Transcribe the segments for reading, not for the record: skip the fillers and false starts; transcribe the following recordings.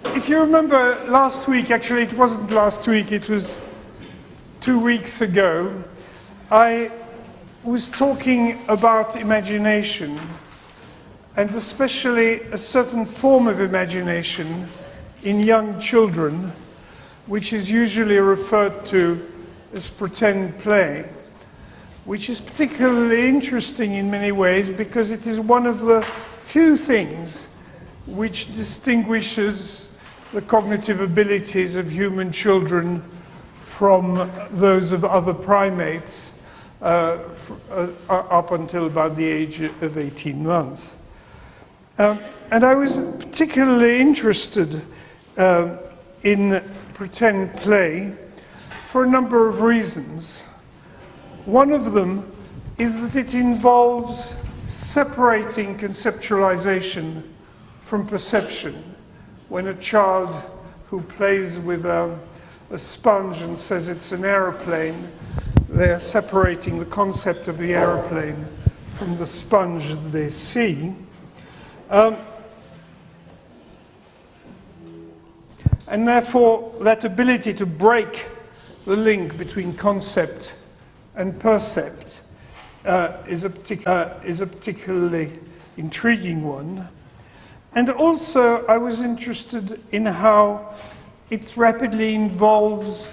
If you remember last week, actually it wasn't last week, it was 2 weeks ago, I was talking about imagination, and especially a certain form of imagination in young children, which is usually referred to as pretend play, which is particularly interesting in many ways because it is one of the few things which distinguishes the cognitive abilities of human children from those of other primates up until about the age of 18 months. And I was particularly interested in pretend play for a number of reasons. One of them is that it involves separating conceptualization from perception. When a child who plays with a sponge and says it's an aeroplane, they're separating the concept of the aeroplane from the sponge that they see. And therefore, that ability to break the link between concept and percept is a particularly intriguing one. And also, I was interested in how it rapidly involves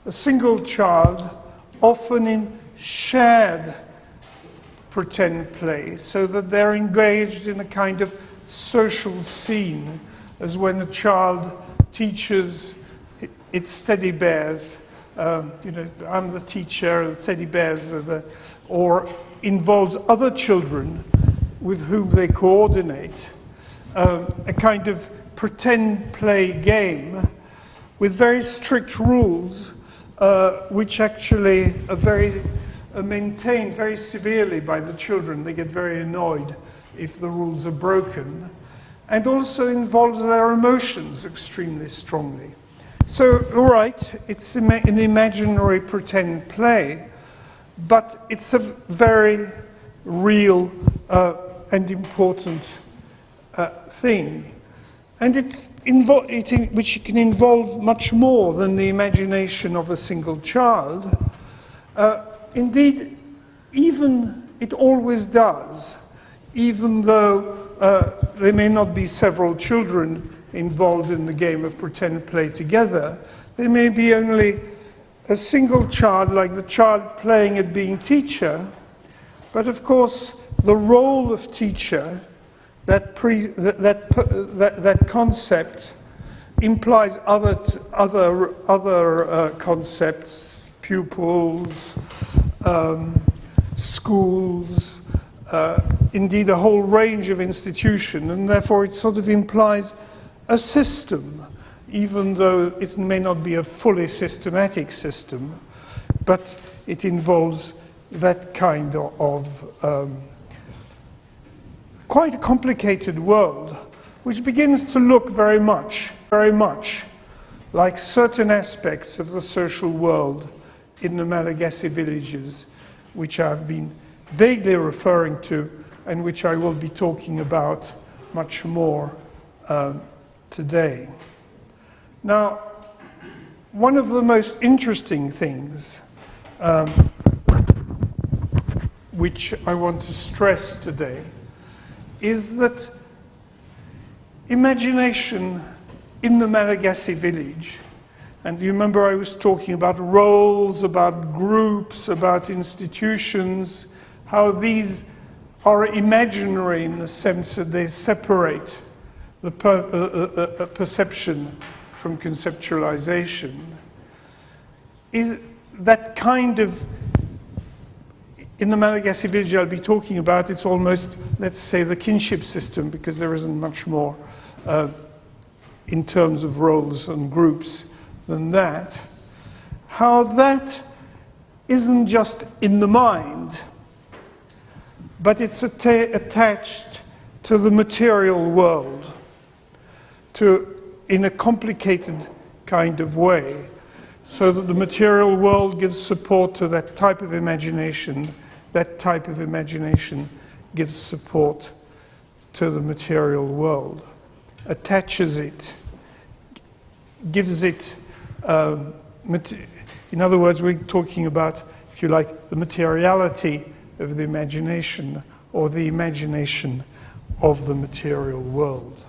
a single child, often in shared pretend play, so that they're engaged in a kind of social scene, as when a child teaches its teddy bears, I'm the teacher, the teddy bears are or involves other children with whom they coordinate. A kind of pretend play game with very strict rules, which actually are maintained very severely by the children. They get very annoyed if the rules are broken, and also involves their emotions extremely strongly. So, all right, it's an imaginary pretend play, but it's a very real and important thing, and which can involve much more than the imagination of a single child. Indeed, even it always does, even though there may not be several children involved in the game of pretend play together. There may be only a single child, like the child playing at being teacher, but of course the role of teacher, that concept implies other concepts, pupils, schools, indeed a whole range of institutions, and therefore it sort of implies a system, even though it may not be a fully systematic system, but it involves that kind of quite a complicated world, which begins to look very much like certain aspects of the social world in the Malagasy villages, which I've been vaguely referring to and which I will be talking about much more today. Now, one of the most interesting things which I want to stress today is that imagination in the Malagasy village, and you remember I was talking about roles, about groups, about institutions, how these are imaginary in the sense that they separate the perception from conceptualization, is that kind of, in the Malagasy village I'll be talking about, it's almost, let's say, the kinship system, because there isn't much more in terms of roles and groups than that. How that isn't just in the mind, but it's attached to the material world, in a complicated kind of way, so that the material world gives support to that type of imagination, that type of imagination gives support to the material world, attaches it, gives it, in other words, we're talking about, if you like, the materiality of the imagination, or the imagination of the material world.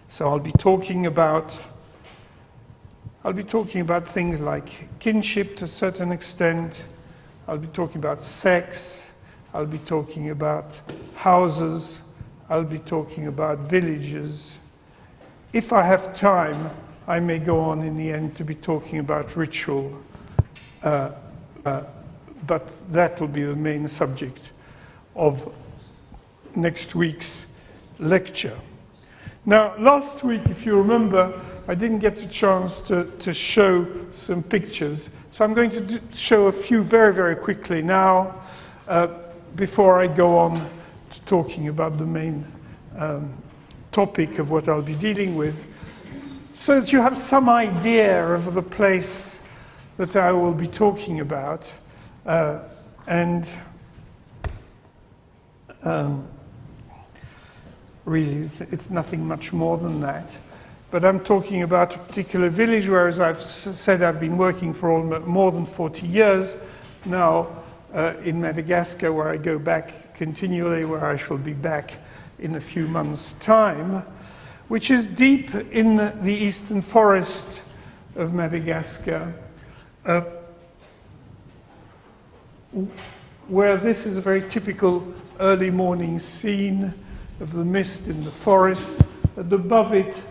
So I'll be talking about things like kinship to a certain extent. I'll be talking about sex. I'll be talking about houses. I'll be talking about villages. If I have time, I may go on in the end to be talking about ritual, but that will be the main subject of next week's lecture. Now, last week, if you remember, I didn't get the chance to show some pictures, so I'm going to show a few very, very quickly now, before I go on to talking about the main topic of what I'll be dealing with, so that you have some idea of the place that I will be talking about, really, it's nothing much more than that. But I'm talking about a particular village where, as I've said, I've been working for more than 40 years now in Madagascar, where I go back continually, where I shall be back in a few months' time, which is deep in the eastern forest of Madagascar, where this is a very typical early morning scene of the mist in the forest, and above it,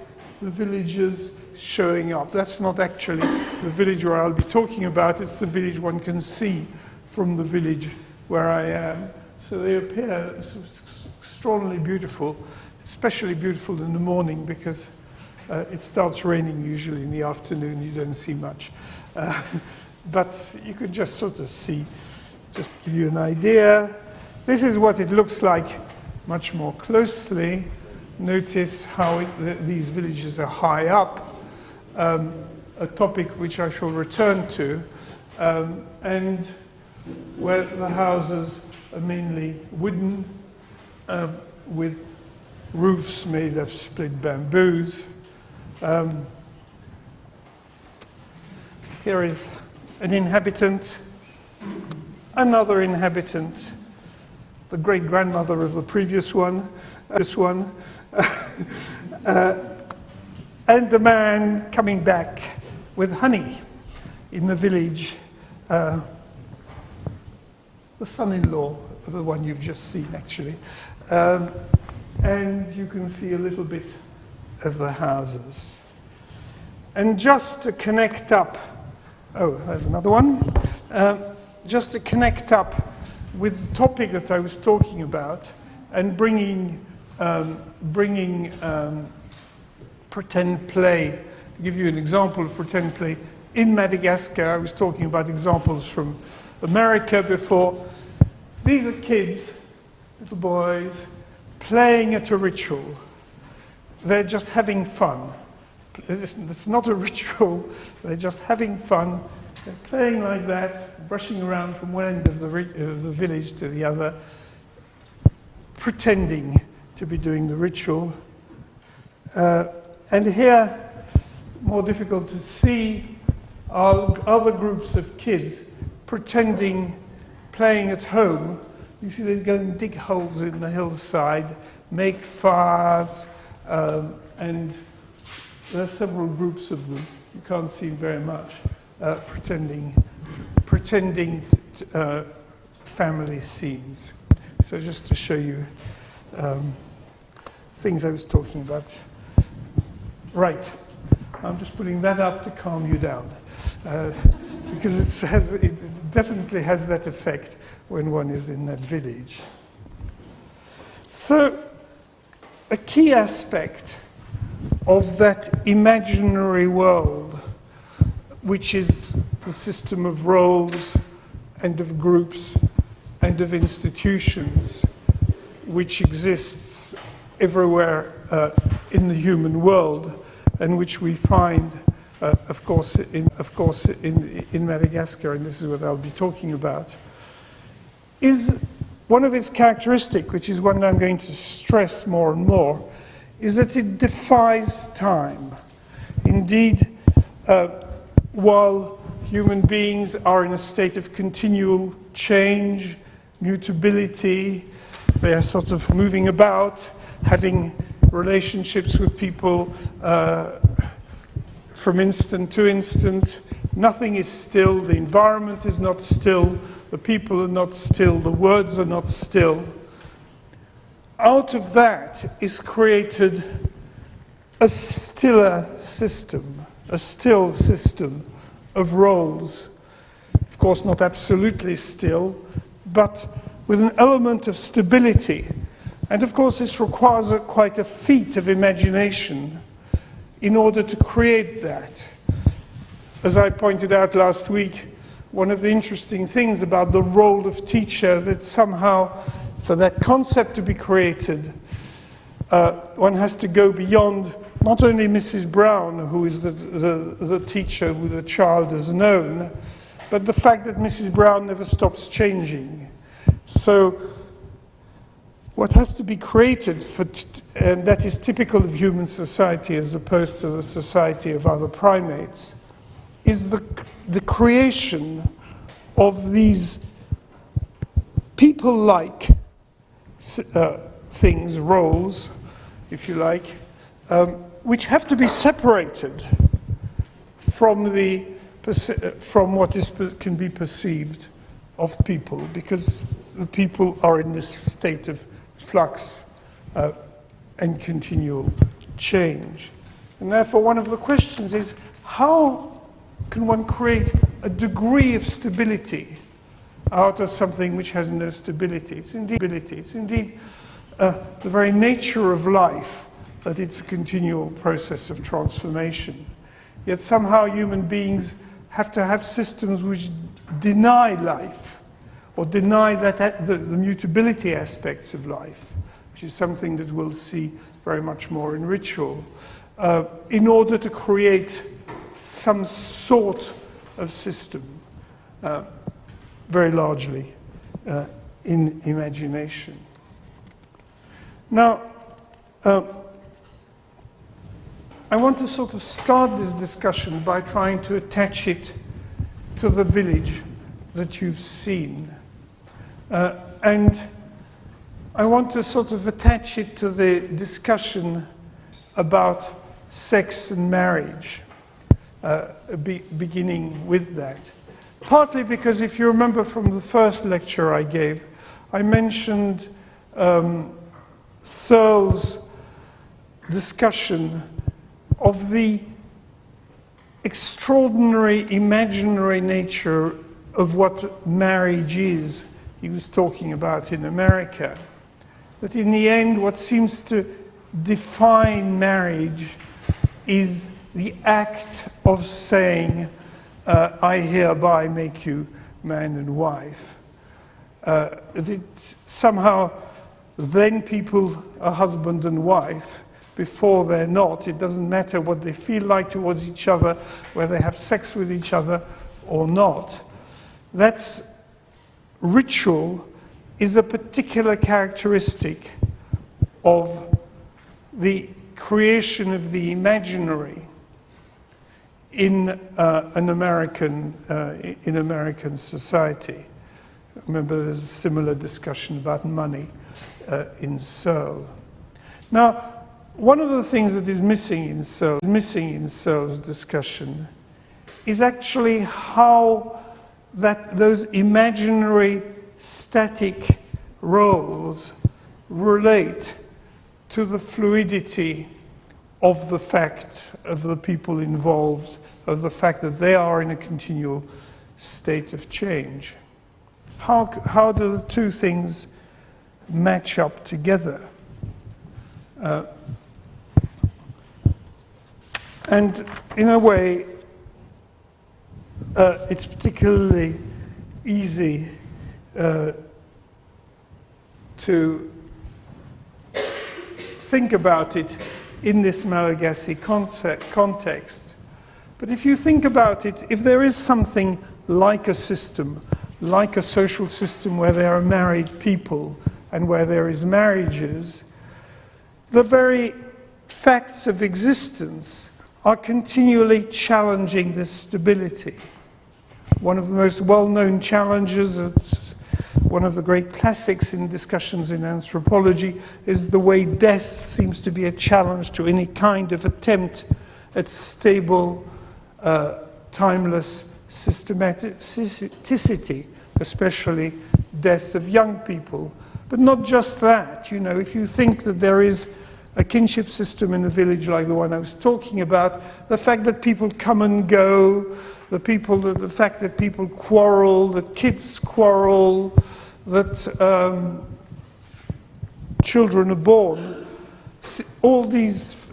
the villagers showing up. That's not actually the village where I'll be talking about, it's the village one can see from the village where I am. So they appear extraordinarily beautiful, especially beautiful in the morning, because it starts raining usually in the afternoon, you don't see much. But you can just sort of see, just to give you an idea. This is what it looks like much more closely. Notice how these villages are high up, a topic which I shall return to, and where the houses are mainly wooden, with roofs made of split bamboos. Here is an inhabitant, another inhabitant, the great-grandmother of the previous one, and the man coming back with honey in the village, the son-in-law of the one you've just seen, actually. And you can see a little bit of the houses. And just to connect up, oh, there's another one. Just to connect up with the topic that I was talking about, and bringing pretend play. To give you an example of pretend play, in Madagascar, I was talking about examples from America before. These are kids, little boys, playing at a ritual. They're just having fun. It's not a ritual, they're just having fun. They're playing like that, brushing around from one end of the village to the other, pretending to be doing the ritual. And here, more difficult to see, are other groups of kids pretending, playing at home. You see they go and dig holes in the hillside, make fires, and there are several groups of them. You can't see very much. Pretending family scenes. So just to show you things I was talking about. Right, I'm just putting that up to calm you down, because it definitely has that effect when one is in that village. So a key aspect of that imaginary world, which is the system of roles and of groups and of institutions, which exists everywhere in the human world, and which we find, of course, in Madagascar, and this is what I'll be talking about, is one of its characteristics, which is one I'm going to stress more and more, is that it defies time. Indeed, while human beings are in a state of continual change, mutability, they are sort of moving about, having relationships with people from instant to instant. Nothing is still, the environment is not still, the people are not still, the words are not still. Out of that is created a stiller system, a still system of roles. Of course, not absolutely still, but with an element of stability. And of course, this requires quite a feat of imagination in order to create that. As I pointed out last week, one of the interesting things about the role of teacher, that somehow, for that concept to be created, one has to go beyond not only Mrs. Brown, who is the teacher who the child has known, but the fact that Mrs. Brown never stops changing. So what has to be created, and that is typical of human society as opposed to the society of other primates, is the creation of these people-like things, roles, if you like, which have to be separated from what can be perceived of people, because the people are in this state of flux and continual change. And therefore, one of the questions is, how can one create a degree of stability out of something which has no stability? It's indeed the very nature of life that it's a continual process of transformation. Yet somehow human beings have to have systems which deny life, or deny the mutability aspects of life, which is something that we'll see very much more in ritual, in order to create some sort of system, very largely in imagination. Now, I want to sort of start this discussion by trying to attach it to the village that you've seen. And I want to sort of attach it to the discussion about sex and marriage, beginning with that. Partly because if you remember from the first lecture I gave, I mentioned Searle's discussion of the extraordinary imaginary nature of what marriage is. He was talking about in America. That in the end, what seems to define marriage is the act of saying, I hereby make you man and wife. Somehow, then people are husband and wife. Before they're not. It doesn't matter what they feel like towards each other, whether they have sex with each other or not. That's ritual is a particular characteristic of the creation of the imaginary in an American society. Remember, there's a similar discussion about money in Searle. Now, one of the things that is missing in Searle's discussion is actually how those imaginary static roles relate to the fluidity of the fact of the people involved, of the fact that they are in a continual state of change. How do the two things match up together? And in a way, it's particularly easy to think about it in this Malagasy context. But if you think about it, if there is something like a system, like a social system where there are married people and where there is marriages, the very facts of existence are continually challenging this stability. One of the most well-known challenges, it's one of the great classics in discussions in anthropology, is the way death seems to be a challenge to any kind of attempt at stable, timeless systematicity, especially death of young people. But not just that, you know, if you think that there is a kinship system in a village like the one I was talking about, the fact that people come and go, the fact that people quarrel, that kids quarrel, that children are born, all these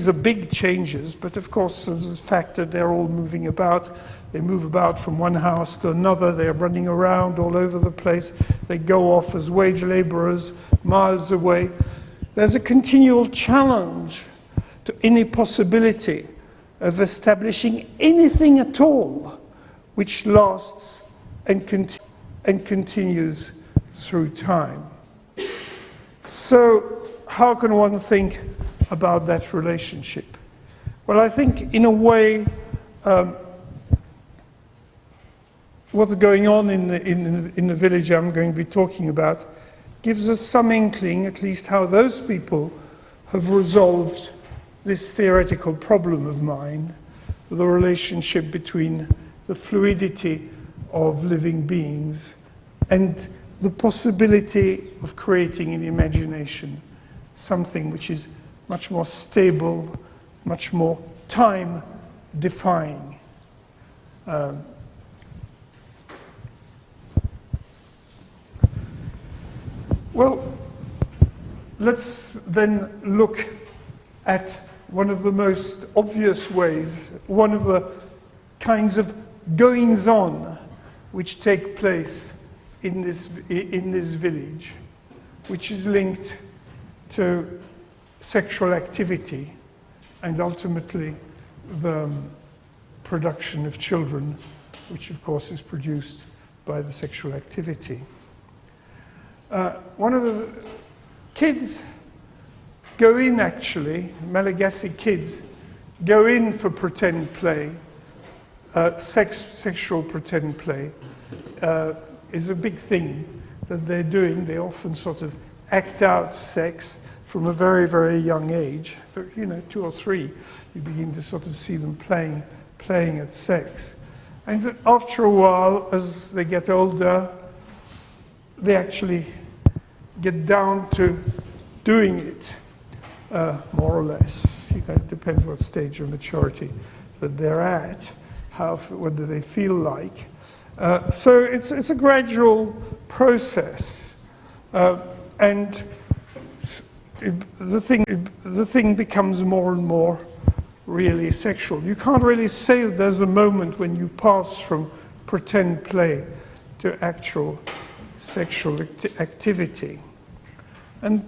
are big changes, but of course there's the fact that they're all moving about. They move about from one house to another, they're running around all over the place, they go off as wage laborers miles away. There's a continual challenge to any possibility of establishing anything at all which lasts and continues through time. So how can one think about that relationship? Well, I think in a way what's going on in the village I'm going to be talking about gives us some inkling, at least how those people have resolved this theoretical problem of mine, the relationship between the fluidity of living beings and the possibility of creating in imagination something which is much more stable, much more time-defying. Well, let's then look at one of the most obvious ways, one of the kinds of goings-on which take place in this village, which is linked to sexual activity and ultimately the production of children, which of course is produced by the sexual activity. One of the kids go in, actually, Malagasy kids go in for pretend play. Sexual pretend play is a big thing that they're doing. They often sort of act out sex from a very, very young age. For, 2 or 3, you begin to sort of see them playing at sex. And after a while, as they get older, they actually get down to doing it, more or less. It depends what stage of maturity that they're at, what do they feel like. So it's a gradual process, and the thing becomes more and more really sexual. You can't really say that there's a moment when you pass from pretend play to actual sexual activity. And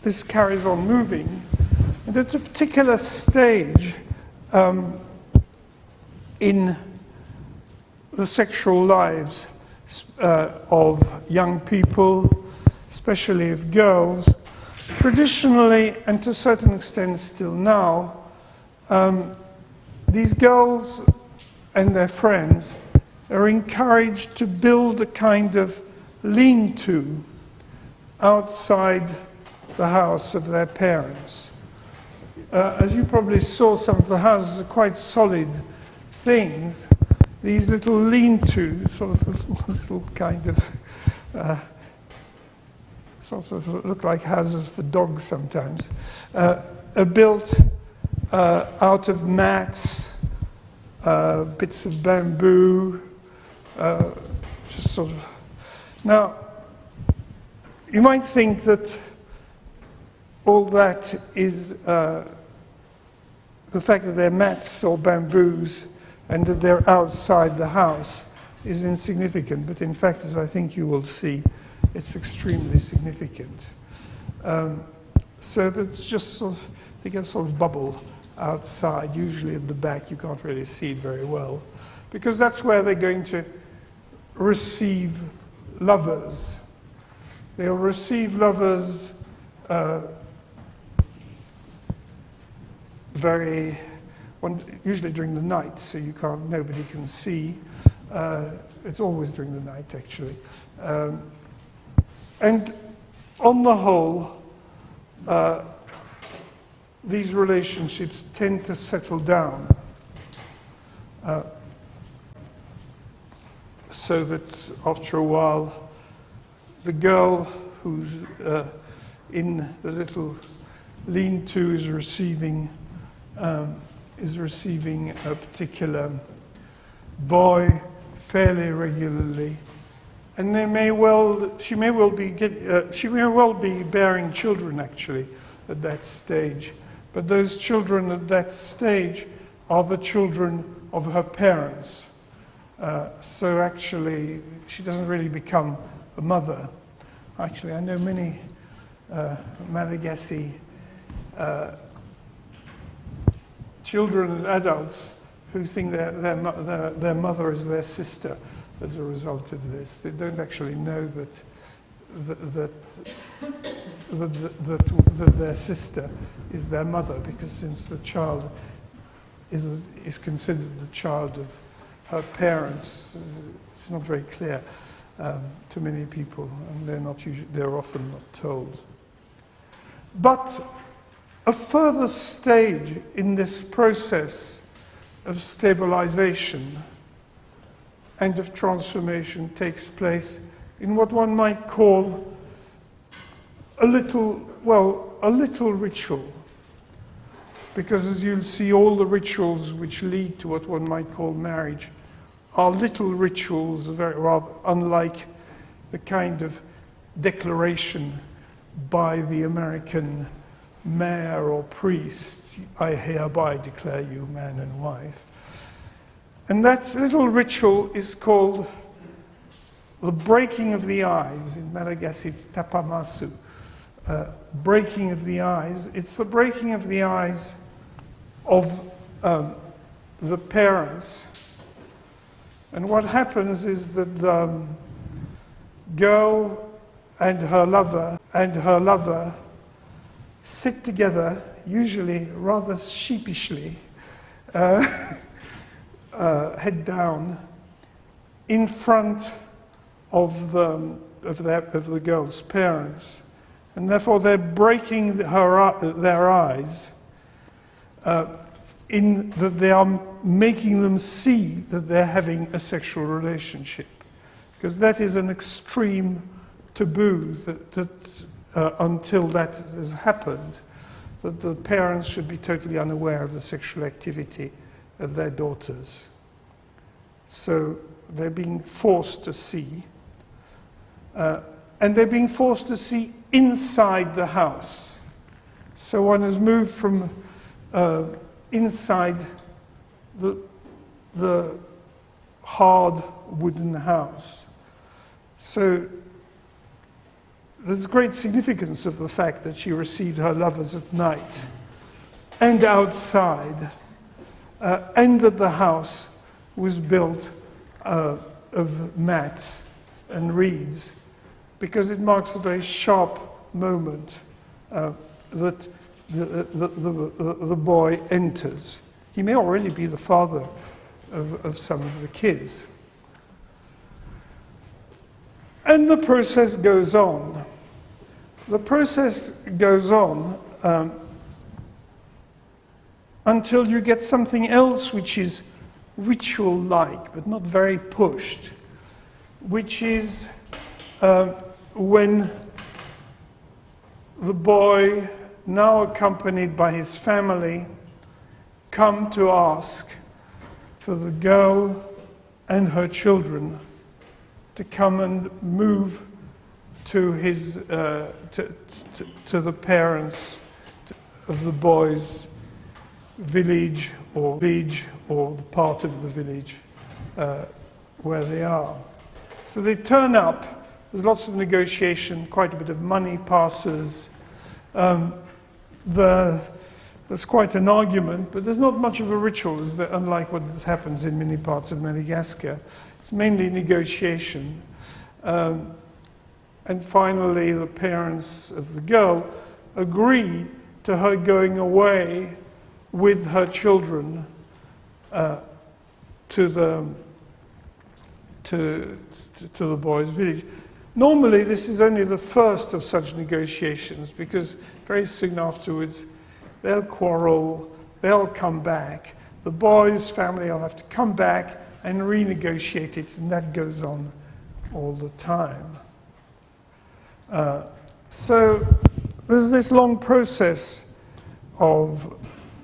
this carries on moving. And at a particular stage in the sexual lives of young people, especially of girls, traditionally, and to a certain extent still now, these girls and their friends are encouraged to build a kind of lean-to outside the house of their parents. As you probably saw, some of the houses are quite solid things. These little lean-tos, sort of little kind of, sort of look like houses for dogs sometimes, are built out of mats, bits of bamboo, just sort of. Now, you might think that all that is the fact that they're mats or bamboos and that they're outside the house is insignificant, but in fact, as I think you will see, it's extremely significant. So that's just sort of, they get sort of bubble outside, usually at the back. You can't really see it very well, because that's where they're going to receive lovers. They'll receive lovers usually during the night, so nobody can see. It's always during the night, actually. And on the whole, these relationships tend to settle down. So that after a while, the girl who's in the little lean-to is receiving a particular boy fairly regularly, and she may well be bearing children actually at that stage. But those children at that stage are the children of her parents. So actually, she doesn't really become a mother. Actually, I know many Malagasy children and adults who think their mother is their sister as a result of this. They don't actually know that their sister is their mother, because since the child is considered the child of her parents, it's not very clear to many people, and they're often not told. But a further stage in this process of stabilization and of transformation takes place in what one might call a little ritual. Because as you'll see, all the rituals which lead to what one might call marriage are little rituals, rather unlike the kind of declaration by the American mayor or priest, I hereby declare you man and wife. And that little ritual is called the breaking of the eyes. In Malagasy, it's tapamasu. Breaking of the eyes. It's the breaking of the eyes of the parents. And what happens is that the girl and her lover sit together, usually rather sheepishly, head down, in front of the girl's parents, and therefore they're breaking their eyes, in that they are making them see that they're having a sexual relationship, because that is an extreme taboo that until that has happened, that the parents should be totally unaware of the sexual activity of their daughters. So they're being forced to see, and they're being forced to see inside the house. So one has moved from inside the hard wooden house. So there's great significance of the fact that she received her lovers at night and outside, and that the house was built of mats and reeds, because it marks a very sharp moment that the boy enters. He may already be the father of some of the kids. And the process goes on. The process goes on until you get something else which is ritual-like, but not very pushed, which is when the boy, now accompanied by his family, come to ask for the girl and her children to come and move to his to the parents of the boy's village or the part of the village where they are. So they turn up. There's lots of negotiation. Quite a bit of money passes. The There's quite an argument, but there's not much of a ritual, unlike what happens in many parts of Madagascar. It's mainly negotiation. And finally, the parents of the girl agree to her going away with her children to the boys' village. Normally, this is only the first of such negotiations, because very soon afterwards, they'll quarrel, they'll come back. The boys' family will have to come back and renegotiate it, and that goes on all the time. So there's this long process of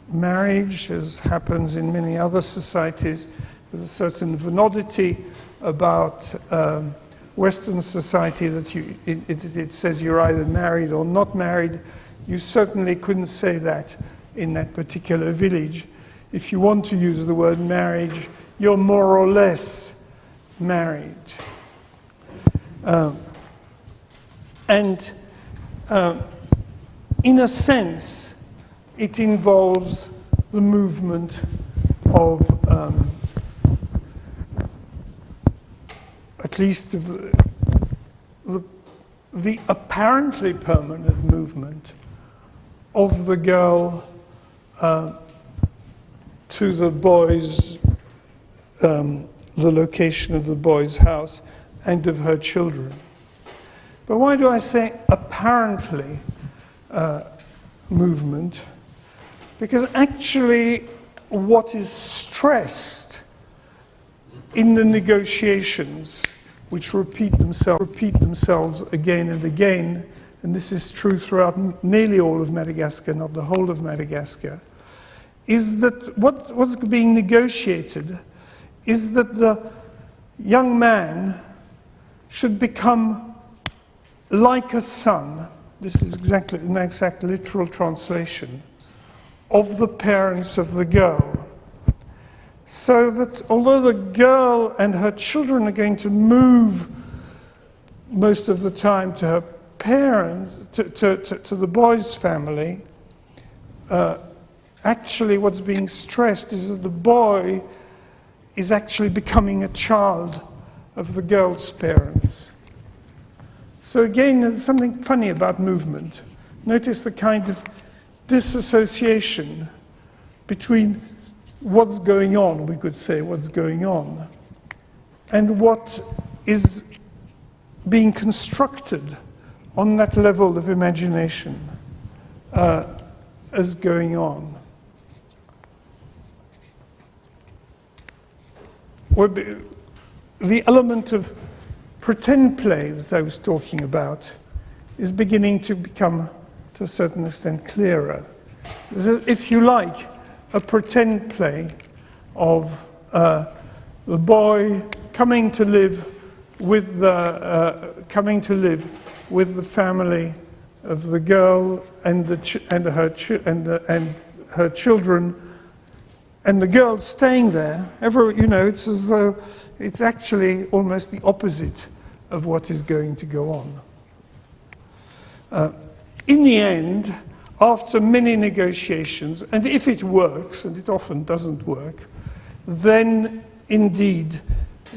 marriage, as happens in many other societies. There's a certain vanity about Western society that it says you're either married or not married. You certainly couldn't say that in that particular village. If you want to use the word marriage, you're more or less married. In a sense, it involves the movement of, at least of the apparently permanent movement of the girl to the boys, the location of the boy's house and of her children. But why do I say apparently movement? Because actually what is stressed in the negotiations, which repeat themselves again and again, and this is true throughout nearly all of Madagascar, not the whole of Madagascar, is that what's being negotiated is that the young man should become like a son, this is exactly an exact literal translation, of the parents of the girl. So that although the girl and her children are going to move most of the time to her parents, to the boy's family, actually what's being stressed is that the boy is actually becoming a child of the girl's parents. So again, there's something funny about movement. Notice the kind of disassociation between what's going on, we could say what's going on, and what is being constructed on that level of imagination as going on. The element of pretend play that I was talking about is beginning to become, to a certain extent, clearer. If you like, a pretend play of the boy coming to live with the family of the girl and her children, and the girl staying there. It's as though it's actually almost the opposite of what is going to go on. In the end, after many negotiations, and if it works, and it often doesn't work, then indeed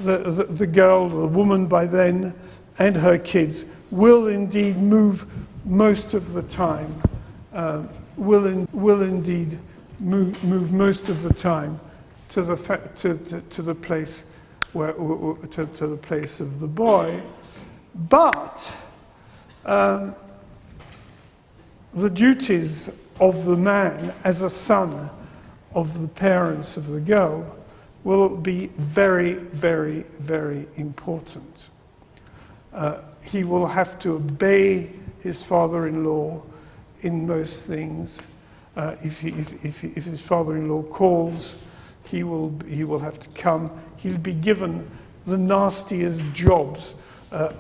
the girl, the woman by then, and her kids will indeed move most of the time, will indeed move most of the time to the place to the place of the boy, but the duties of the man as a son of the parents of the girl will be very, very, very important. He will have to obey his father-in-law in most things. If his father-in-law calls, he will have to come. He'll be given the nastiest jobs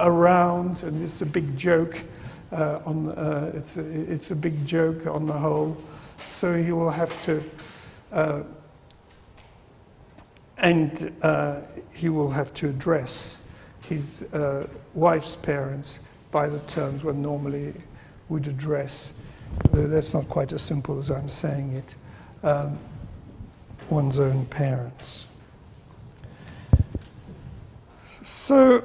around, and it's a big joke. It's a big joke on the whole. So he will have to, he will have to address his wife's parents by the terms one normally would address that's not quite as simple as I'm saying it, one's own parents. So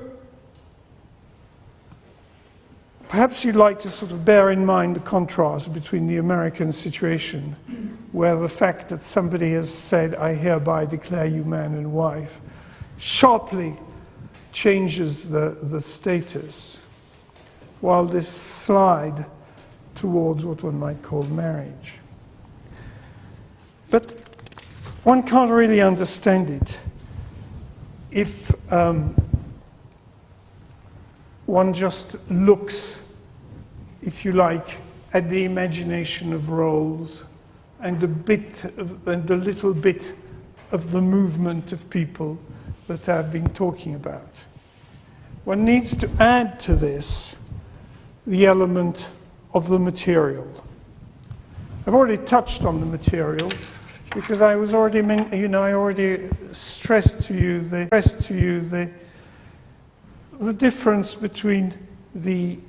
perhaps you'd like to sort of bear in mind the contrast between the American situation, where the fact that somebody has said, I hereby declare you man and wife, sharply changes the status, while this slide towards what one might call marriage. But one can't really understand it if one just looks, if you like, at the imagination of roles and a little bit of the movement of people that I've been talking about. One needs to add to this the element of the material. I've already touched on the material because I was already, I already stressed to you the difference between the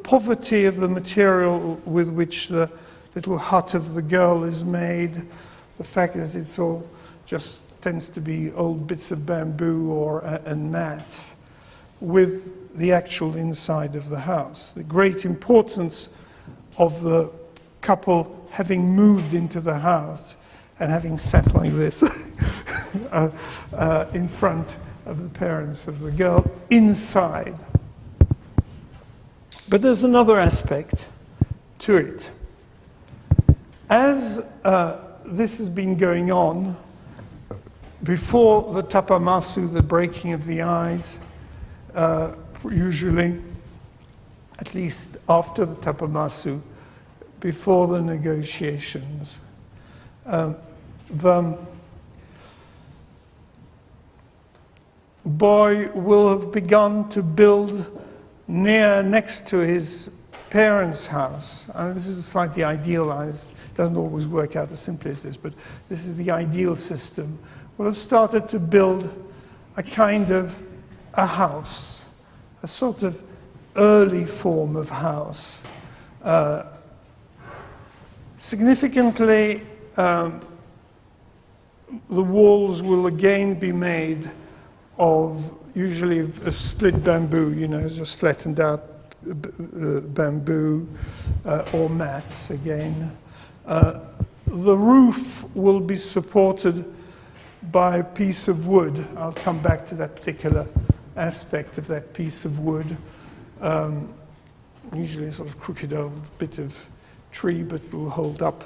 poverty of the material with which the little hut of the girl is made, the fact that it's all just tends to be old bits of bamboo and mats, with the actual inside of the house. The great importance of the couple having moved into the house and having sat like this in front of the parents of the girl inside. But there's another aspect to it. As this has been going on, before the tapamasu, the breaking of the ice, usually, at least after the tapamasu, before the negotiations, the boy will have begun to build next to his parents' house. This is slightly idealized, doesn't always work out as simply as this, but this is the ideal system. Will have started to build a kind of a house, a sort of early form of house. Significantly, the walls will again be made of usually of split bamboo, just flattened out bamboo or mats again. The roof will be supported by a piece of wood. I'll come back to that particular aspect of that piece of wood. Usually a sort of crooked old bit of tree, but will hold up.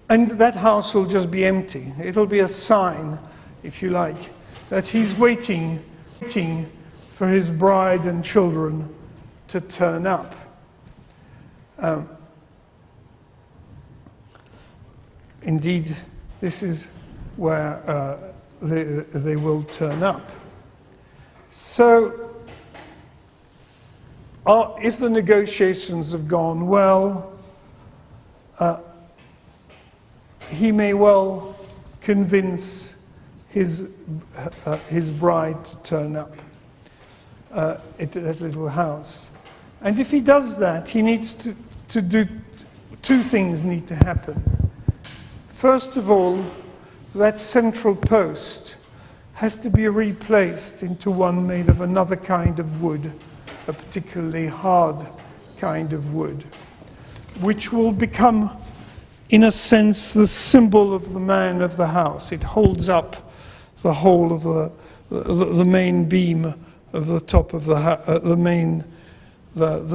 And that house will just be empty. It'll be a sign, if you like, that he's waiting for his bride and children to turn up. Indeed, this is where they will turn up. So, if the negotiations have gone well, he may well convince his bride to turn up at that little house. And if he does that, he needs to do two things need to happen. First of all, that central post has to be replaced into one made of another kind of wood, a particularly hard kind of wood, which will become, in a sense, the symbol of the man of the house. It holds up the whole of the main beam of the top of the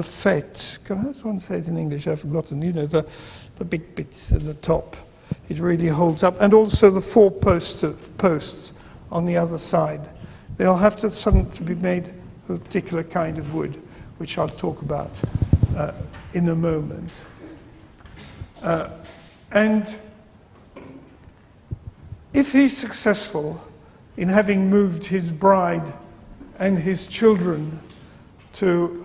fete. Can I say it in English? I've forgotten. The big bits at the top. It really holds up, and also the four posts on the other side. They'll have to be made of a particular kind of wood, which I'll talk about in a moment. And if he's successful in having moved his bride and his children to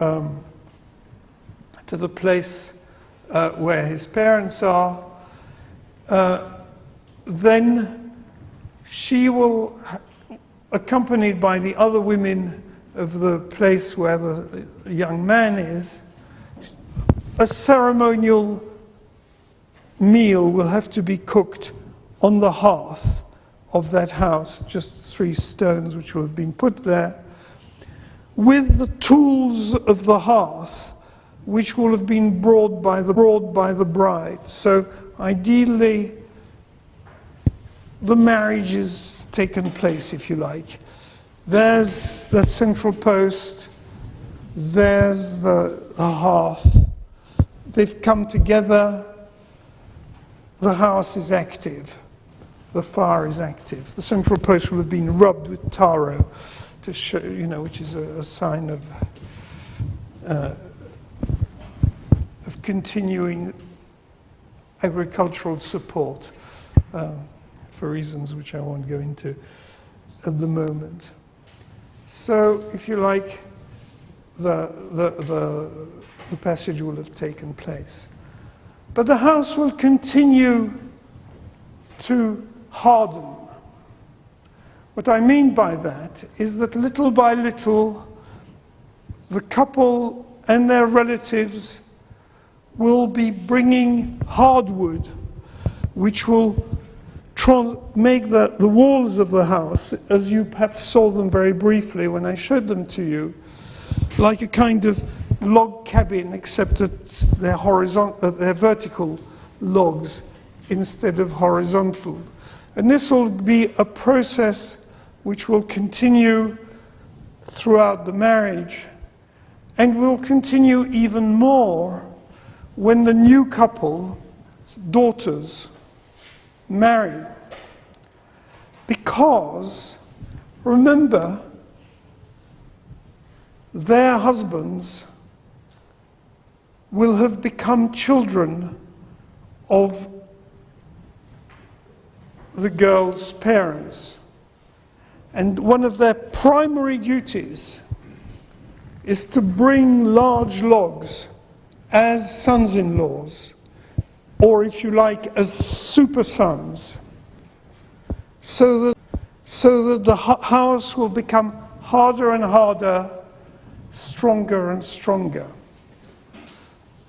the place where his parents are, then she will, accompanied by the other women of the place where the young man is, a ceremonial meal will have to be cooked on the hearth of that house, just 3 stones which will have been put there, with the tools of the hearth which will have been brought by the bride. So ideally, the marriage is taken place, if you like. There's that central post, there's the hearth. They've come together, the house is active, the fire is active. The central post will have been rubbed with taro to show, which is a sign of continuing agricultural support for reasons which I won't go into at the moment. So, if you like, the passage will have taken place. But the house will continue to harden. What I mean by that is that little by little, the couple and their relatives will be bringing hardwood, which will make the walls of the house, as you perhaps saw them very briefly when I showed them to you, like a kind of log cabin, except that they're vertical logs instead of horizontal. And this will be a process which will continue throughout the marriage, and will continue even more when the new couple's daughters marry. Because, remember, their husbands will have become children of the girl's parents. And one of their primary duties is to bring large logs as sons-in-laws, or if you like, as super sons, so that the house will become harder and harder, stronger and stronger.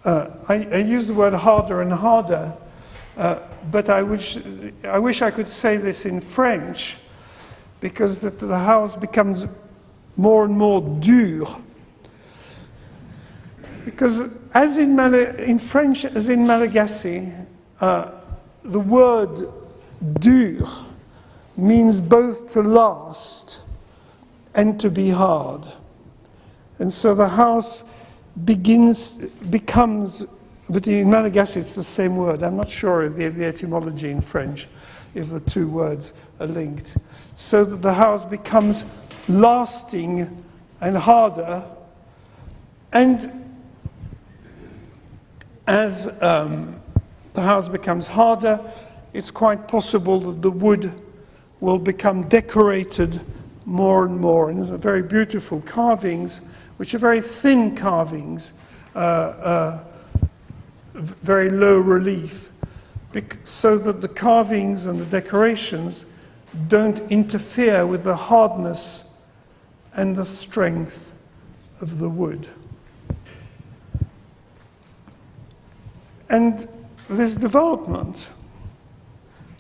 I use the word harder and harder, but I wish I could say this in French, because the house becomes more and more dur. Because as in French as in Malagasy, the word dur means both to last and to be hard. And so the house becomes, but in Malagasy it's the same word. I'm not sure of the etymology in French, if the two words are linked. So that the house becomes lasting and harder, and as the house becomes harder, it's quite possible that the wood will become decorated more and more, and very beautiful carvings, which are very thin carvings, very low relief, so that the carvings and the decorations don't interfere with the hardness and the strength of the wood. And this development,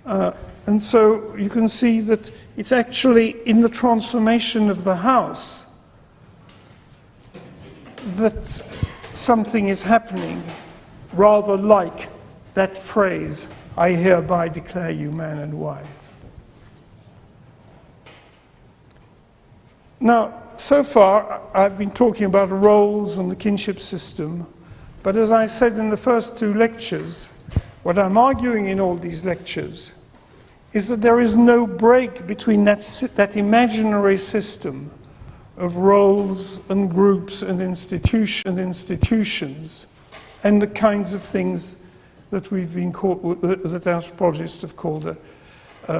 and so you can see that it's actually in the transformation of the house that something is happening, rather like that phrase, "I hereby declare you man and wife." Now, so far, I've been talking about roles and the kinship system, but as I said in the first 2 lectures, what I'm arguing in all these lectures is that there is no break between that imaginary system of roles and groups and institutions and the kinds of things that that anthropologists have called a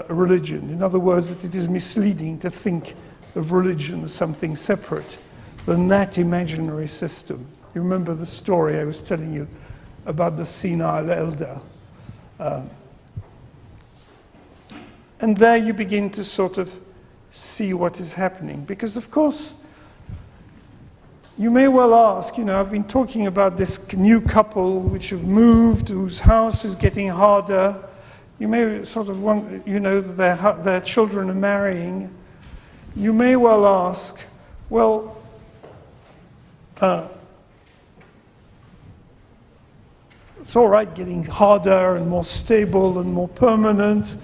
religion. In other words, that it is misleading to think of religion as something separate than that imaginary system. You remember the story I was telling you about the senile elder. And there you begin to sort of see what is happening. Because, of course, you may well ask, I've been talking about this new couple which have moved, whose house is getting harder. You may sort of want, their children are marrying. You may well ask, well, it's all right getting harder and more stable and more permanent,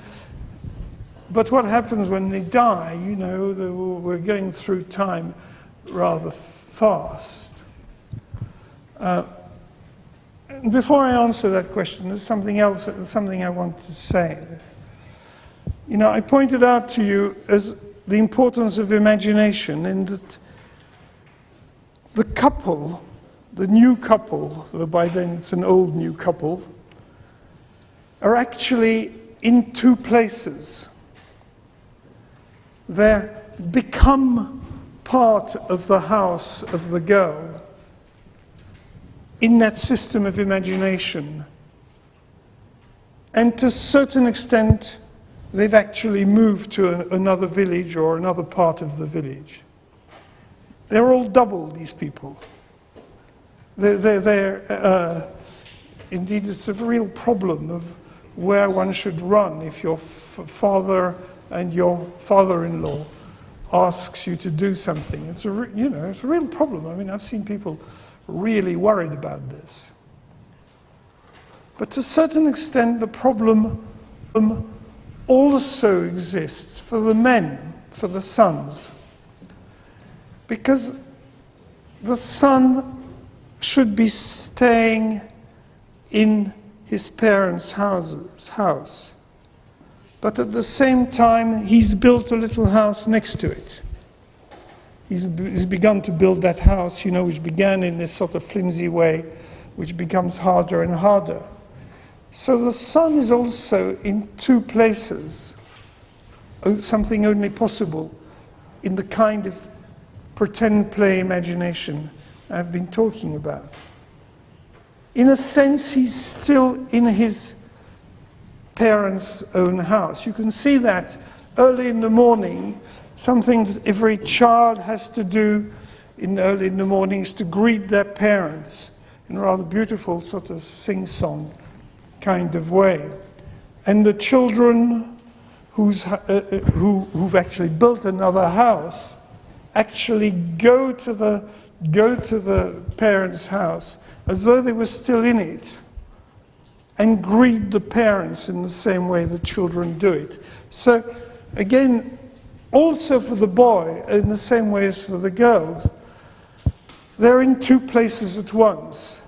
but what happens when they die? We're going through time rather fast. And before I answer that question, there's something else, something I want to say. I pointed out to you as the importance of imagination, and that the couple, the new couple, though by then it's an old new couple, are actually in two places. They've become part of the house of the girl in that system of imagination. And to a certain extent, they've actually moved to another village or another part of the village. They're all double, these people. Indeed, it's a real problem of where one should run if your father and your father-in-law asks you to do something. It's a real problem. I mean, I've seen people really worried about this. But to a certain extent, the problem also exists for the men, for the sons. Because the son should be staying in his parents' house. But at the same time, he's built a little house next to it. He's begun to build that house, which began in this sort of flimsy way, which becomes harder and harder. So the son is also in two places, something only possible in the kind of pretend play imagination I've been talking about. In a sense, he's still in his parents' own house. You can see that early in the morning. Something that every child has to do early in the morning is to greet their parents in a rather beautiful sort of sing-song kind of way. And the children who've actually built another house actually go to the parents' house as though they were still in it and greet the parents in the same way the children do it. So again, also for the boy, in the same way as for the girls, they're in two places at once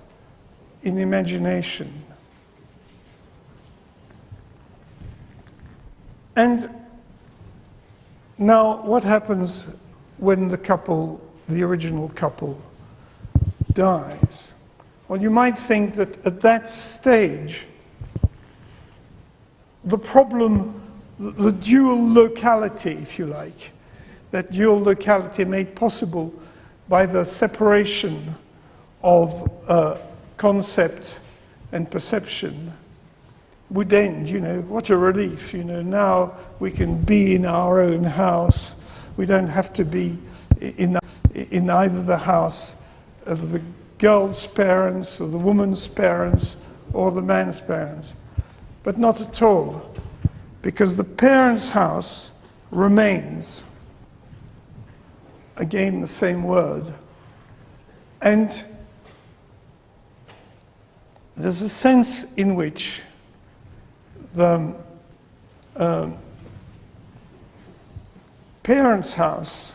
in imagination. And now, what happens when the original couple, dies? Well, you might think that at that stage, the problem, the dual locality, if you like, that dual locality made possible by the separation of concept and perception, would end. What a relief. Now we can be in our own house. We don't have to be in either the house of the girl's parents or the woman's parents or the man's parents. But not at all, because the parents' house remains. Again, the same word. And there's a sense in which the parents' house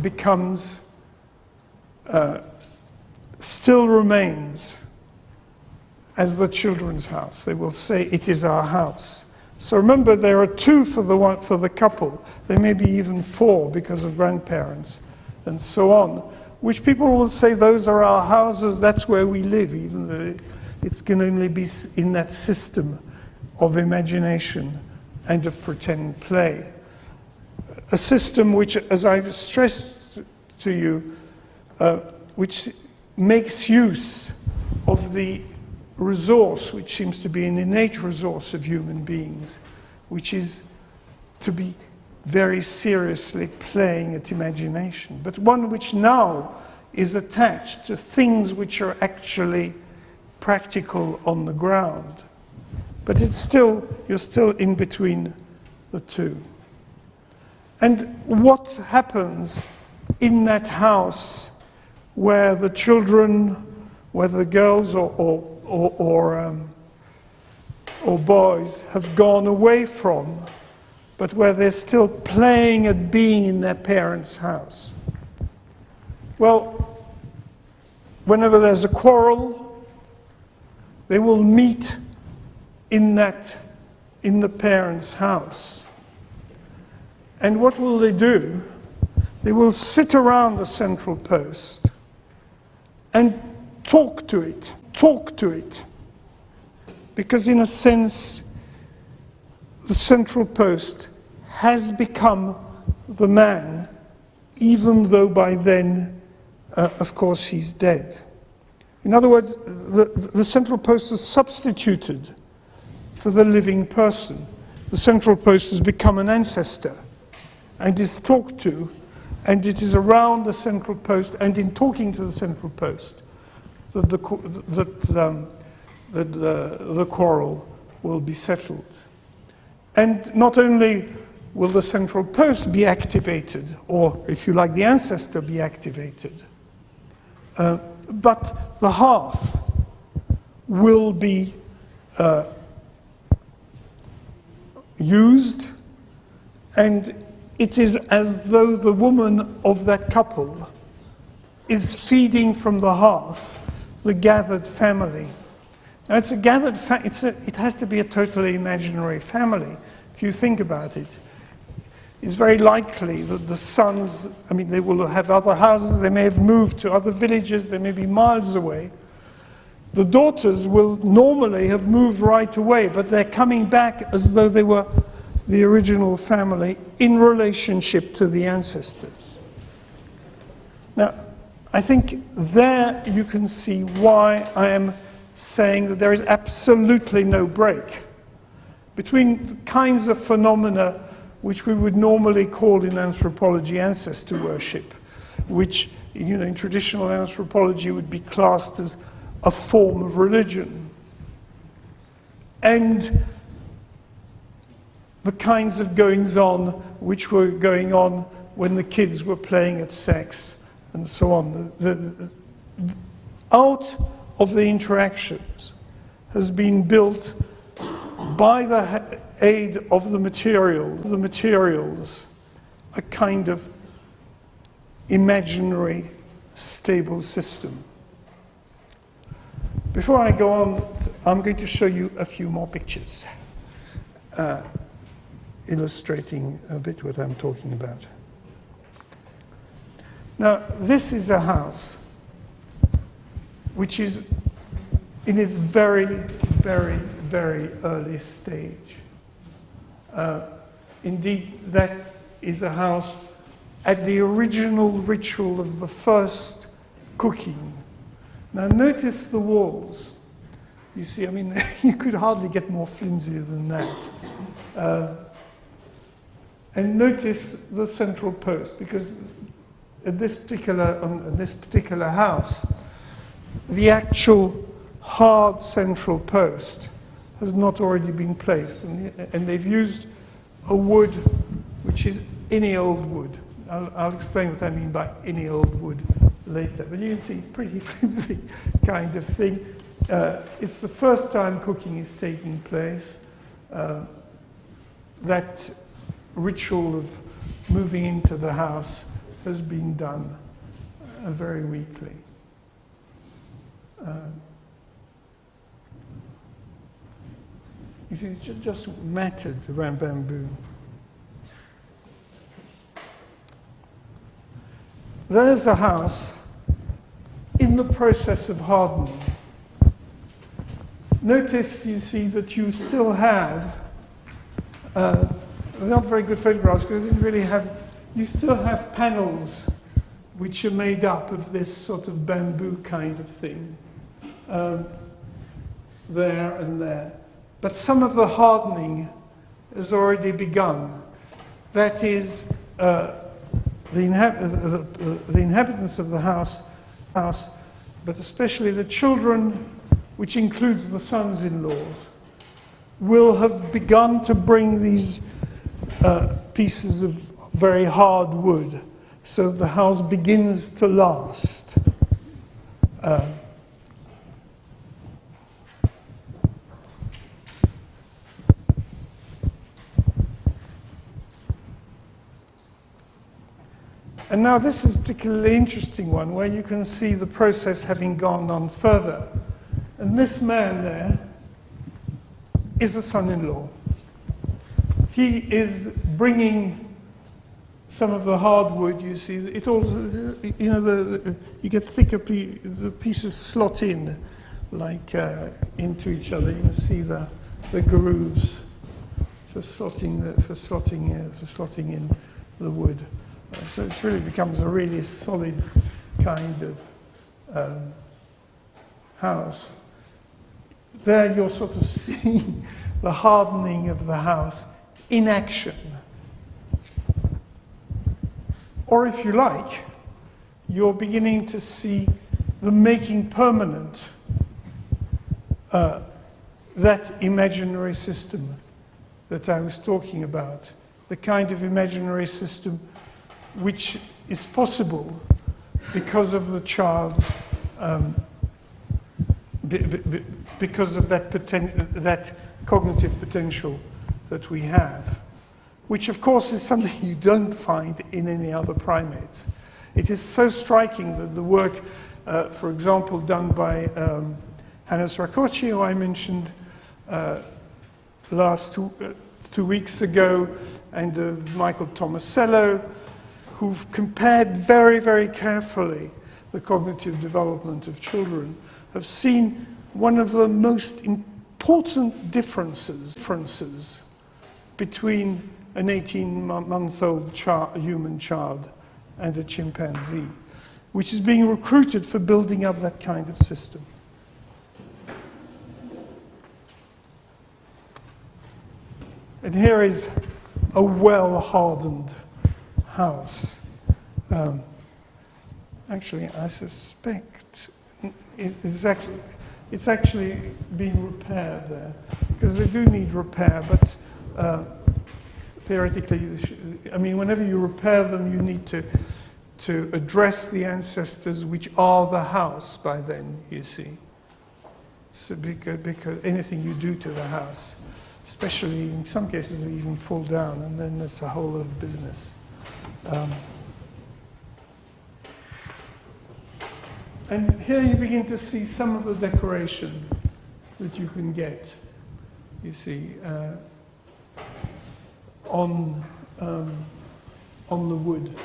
becomes, still remains as the children's house. They will say, it is our house. So remember, there are two for the couple. There may be even four because of grandparents and so on, which people will say, those are our houses, that's where we live, even though it can only be in that system of imagination and of pretend play. A system which, as I've stressed to you, which makes use of the resource, which seems to be an innate resource of human beings, which is to be very seriously playing at imagination, but one which now is attached to things which are actually practical on the ground. But it's still, you're still in between the two. And what happens in that house where the children, whether the girls or boys, have gone away from, but where they're still playing at being in their parents' house? Well, whenever there's a quarrel, they will meet in the parents' house. And what will they do? They will sit around the central post and talk to it. Because in a sense, the central post has become the man, even though by then, of course, he's dead. In other words, the central post is substituted for the living person. The central post has become an ancestor and is talked to, and it is around the central post and in talking to the central post that the quarrel will be settled. And not only will the central post be activated, or if you like, the ancestor be activated, but the hearth will be used, and it is as though the woman of that couple is feeding from the hearth the gathered family. Now it's a gathered it has to be a totally imaginary family. If you think about it, it's very likely that the sons, I mean, they will have other houses, they may have moved to other villages, they may be miles away. The daughters will normally have moved right away, but they're coming back as though they were the original family in relationship to the ancestors. Now, I think there you can see why I am saying that there is absolutely no break between the kinds of phenomena which we would normally call in anthropology ancestor worship, which, you know, in traditional anthropology would be classed as a form of religion, and the kinds of goings-on which were going on when the kids were playing at sex and so on. Out of the interactions has been built, by the aid of the materials, a kind of imaginary stable system. Before I go on, I'm going to show you a few more pictures, illustrating a bit what I'm talking about. Now, this is a house which is in its very, very, very early stage. Indeed, that is a house at the original ritual of the first cooking. Now notice the walls. You see, I mean, you could hardly get more flimsy than that. And notice the central post, because at this particular house, the actual hard central post has not already been placed, and they've used a wood which is any old wood. I'll explain what I mean by any old wood later, but you can see it's pretty flimsy kind of thing. It's the first time cooking is taking place. That ritual of moving into the house has been done very weakly. You see, it's just matted around bamboo. There's a house in the process of hardening. Notice, you see, that you still have, not very good photographs because they didn't really have, you still have panels which are made up of this sort of bamboo kind of thing, there and there. But some of the hardening has already begun. that is the inhabitants of the house, but especially the children, which includes the sons-in-laws, will have begun to bring these pieces of very hard wood, so that the house begins to last. And now this is a particularly interesting one, where you can see the process having gone on further. And this man there is a son-in-law. He is bringing some of the hardwood. You see, it all, you know, you get thicker, the pieces slot in, like into each other. You can see the grooves for slotting in the wood. So it really becomes a really solid kind of house. There you're sort of seeing the hardening of the house in action. Or if you like, you're beginning to see the making permanent that imaginary system that I was talking about, the kind of imaginary system which is possible because of the child's, because of that cognitive potential that we have, which of course is something you don't find in any other primates. It is so striking that the work, for example, done by Hannes Rakoczy, who I mentioned last 2 weeks ago, and of Michael Tomasello, who've compared very, very carefully the cognitive development of children, have seen one of the most important differences between an 18-month-old human child and a chimpanzee, which is being recruited for building up that kind of system. And here is a well-hardened house. Actually, I suspect it's actually being repaired there, because they do need repair, but theoretically, I mean, whenever you repair them, you need to address the ancestors which are the house by then, you see. So because anything you do to the house, especially in some cases, they even fall down, and then it's a whole other business. And here you begin to see some of the decoration that you can get, you see, on the wood.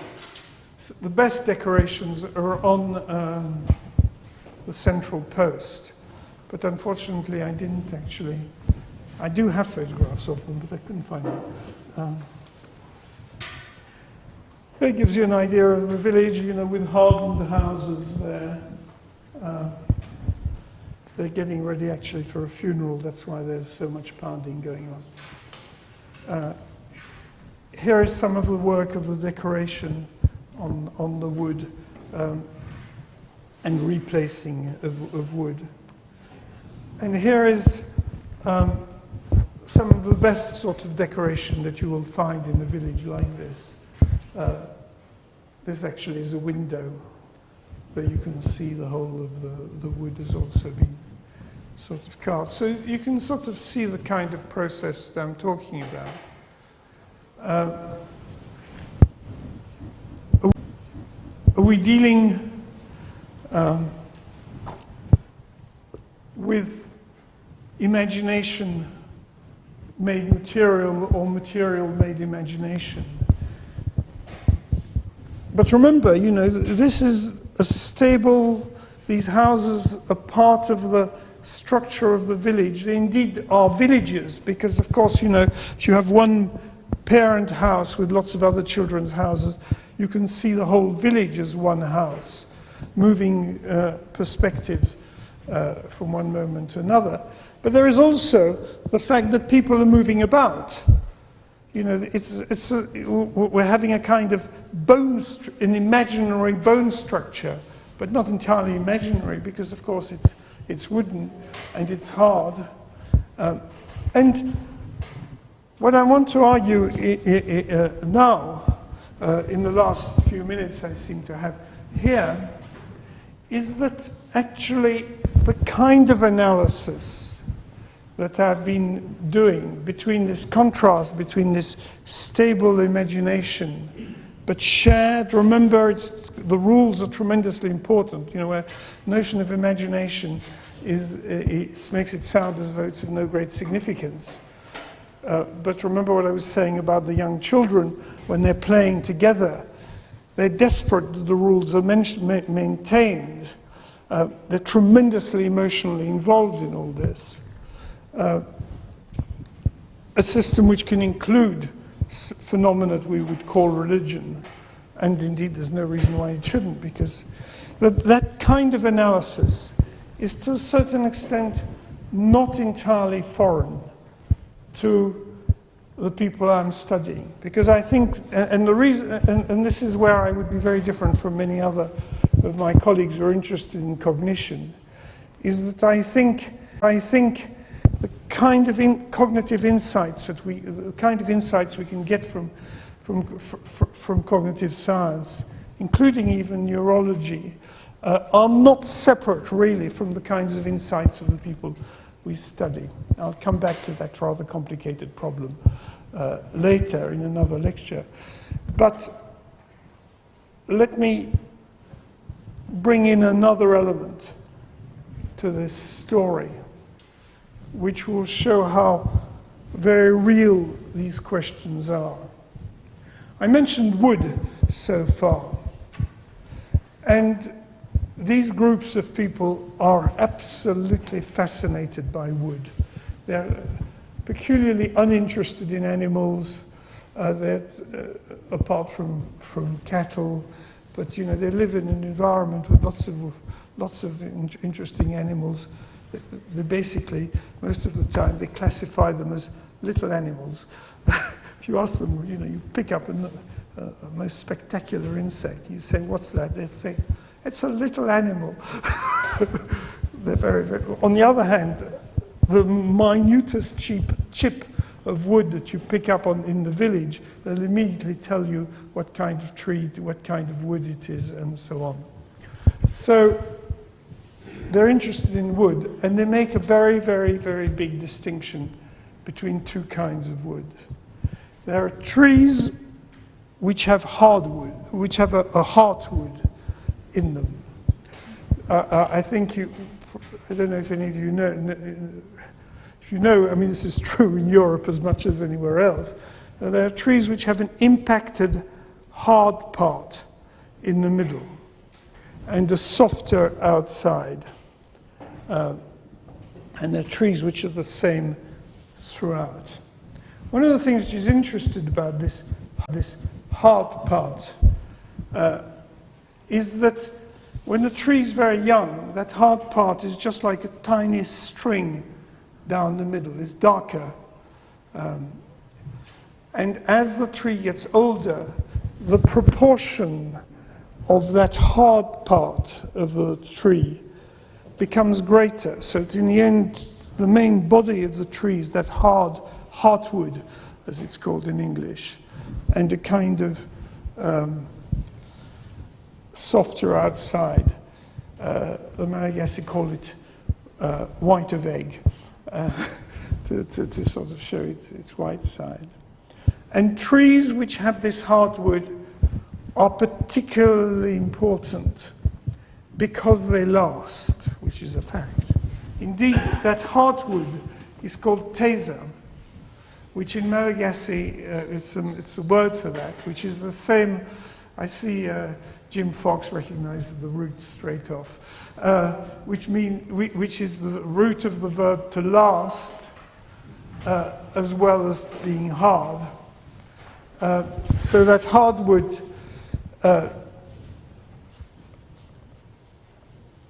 So the best decorations are on the central post, but unfortunately I didn't actually. I do have photographs of them, but I couldn't find them. It gives you an idea of the village, you know, with hardened houses there. They're getting ready actually for a funeral, that's why there's so much pounding going on. Here is some of the work of the decoration on the wood and replacing of wood. And here is some of the best sort of decoration that you will find in a village like this. This actually is a window where you can see the whole of the wood has also been sort of cast. So you can sort of see the kind of process that I'm talking about. Are we dealing with imagination made material or material made imagination? But remember, you know, this is a stable, these houses are part of the structure of the village. They indeed are villages, because of course, you know, if you have one parent house with lots of other children's houses, you can see the whole village as one house, moving perspectives from one moment to another. But there is also the fact that people are moving about. You know, we're having a kind of an imaginary bone structure, but not entirely imaginary, because of course it's wooden and it's hard. And what I want to argue now, in the last few minutes I seem to have here, is that actually the kind of analysis that I've been doing between this contrast between this stable imagination but shared, remember, the rules are tremendously important. You know, a notion of imagination makes it sound as though it's of no great significance. But remember what I was saying about the young children, when they're playing together, they're desperate that the rules are maintained. They're tremendously emotionally involved in all this. A system which can include phenomena that we would call religion, and indeed there's no reason why it shouldn't, because that kind of analysis is to a certain extent not entirely foreign to the people I'm studying, because I think, and the reason, and this is where I would be very different from many other of my colleagues who are interested in cognition, is that I think the kind of cognitive insights the kind of insights we can get from cognitive science, including even neurology, are not separate really from the kinds of insights of the people we study. I'll come back to that rather complicated problem later in another lecture. But let me bring in another element to this story, which will show how very real these questions are. I mentioned wood so far, and these groups of people are absolutely fascinated by wood. They're peculiarly uninterested in animals, apart from cattle, but you know, they live in an environment with lots of interesting animals. They basically, most of the time, they classify them as little animals. If you ask them, you know, you pick up a most spectacular insect, you say, what's that? They'll say, it's a little animal. They're very, very... On the other hand, the minutest chip of wood that you pick up in the village, they'll immediately tell you what kind of tree, what kind of wood it is, and so on. So they're interested in wood, and they make a very, very, very big distinction between two kinds of wood. There are trees which have hardwood, which have a heartwood in them. I think I don't know if any of you know, if you know, I mean, this is true in Europe as much as anywhere else. There are trees which have an impacted hard part in the middle and a softer outside. And there are trees which are the same throughout. One of the things which is interesting about this hard part is that when the tree is very young, that hard part is just like a tiny string down the middle. It's darker. And as the tree gets older, the proportion of that hard part of the tree becomes greater. So that in the end, the main body of the tree is that heartwood, as it's called in English, and a kind of softer outside. The Malagasy call it white of egg, to sort of show its white side. And trees which have this hardwood are particularly important because they last, which is a fact. Indeed, that hardwood is called tesa, which in Malagasy, it's a word for that, which is the same. I see Jim Fox recognizes the root straight off, which is the root of the verb to last, as well as being hard. So that hardwood,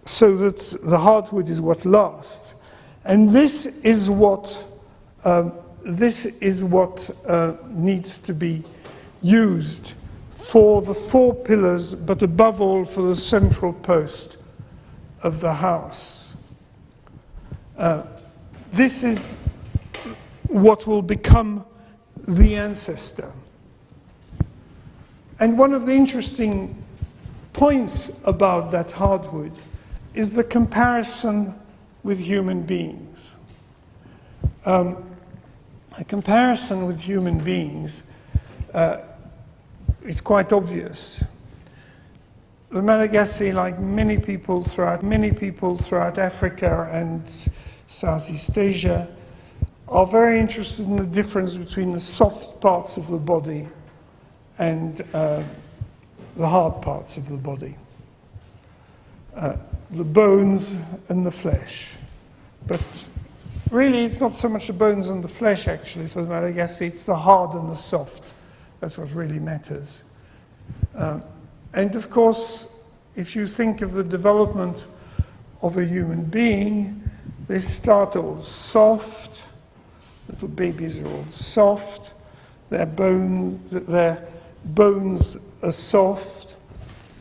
so that the hardwood is what lasts. And this is what this is what needs to be used for the 4 pillars, but above all for the central post of the house. This is what will become the ancestor. And one of the interesting points about that hardwood is the comparison with human beings. A comparison with human beings is quite obvious. The Malagasy, like many people throughout Africa and Southeast Asia, are very interested in the difference between the soft parts of the body and the hard parts of the body. The bones and the flesh. But really, it's not so much the bones and the flesh, actually, for the Malagasy. It's the hard and the soft. That's what really matters. And of course, if you think of the development of a human being, they start all soft. Little babies are all soft. Their bones are soft.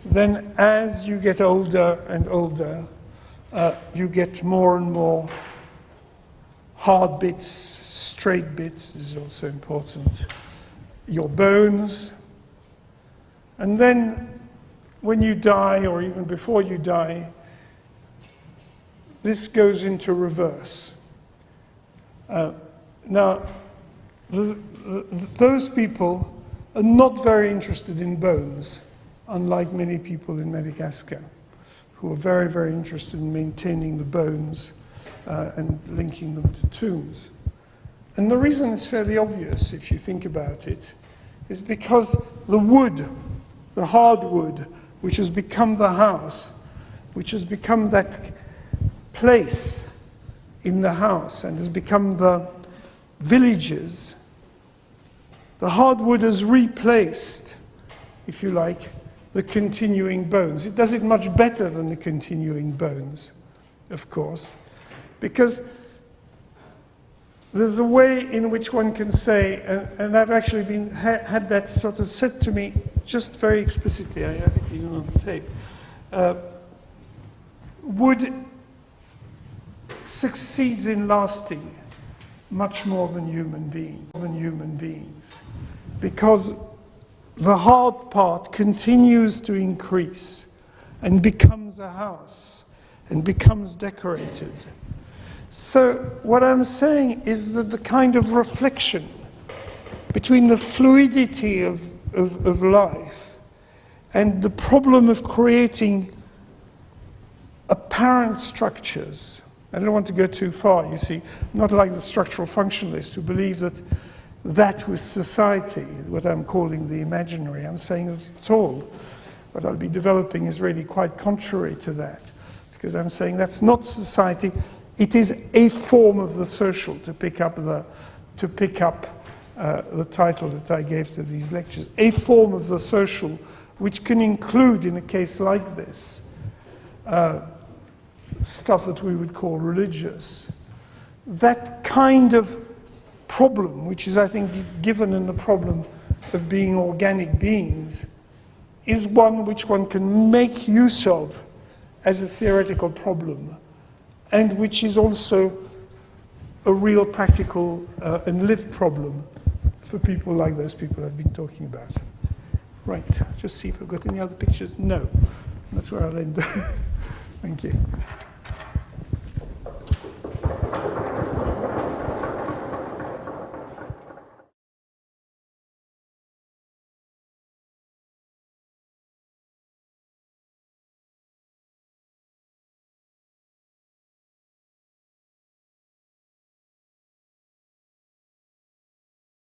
Then as you get older and older, you get more and more hard bits, straight bits. This is also important. Your bones. And then when you die, or even before you die, this goes into reverse. Now, those people are not very interested in bones, unlike many people in Madagascar, who are very, very interested in maintaining the bones and linking them to tombs. And the reason is fairly obvious, if you think about it, is because the wood, the hardwood, which has become the house, which has become that place in the house and has become the villages, the hardwood has replaced, if you like, the continuing bones. It does it much better than the continuing bones, of course, because there's a way in which one can say, and I've actually had that sort of said to me just very explicitly, I have it even on the tape, wood succeeds in lasting much more than human beings, because the hard part continues to increase and becomes a house and becomes decorated. So what I'm saying is that the kind of reflection between the fluidity of life and the problem of creating apparent structures. I don't want to go too far, you see, not like the structural functionalist who believe that that was society, what I'm calling the imaginary. I'm saying that at all. What I'll be developing is really quite contrary to that, because I'm saying that's not society. It is a form of the social, to pick up the title that I gave to these lectures, a form of the social which can include, in a case like this, stuff that we would call religious. That kind of problem, which is, I think, given in the problem of being organic beings, is one which one can make use of as a theoretical problem, and which is also a real practical and lived problem for people like those people I've been talking about. Right, just see if I've got any other pictures. No, that's where I'll end. Thank you.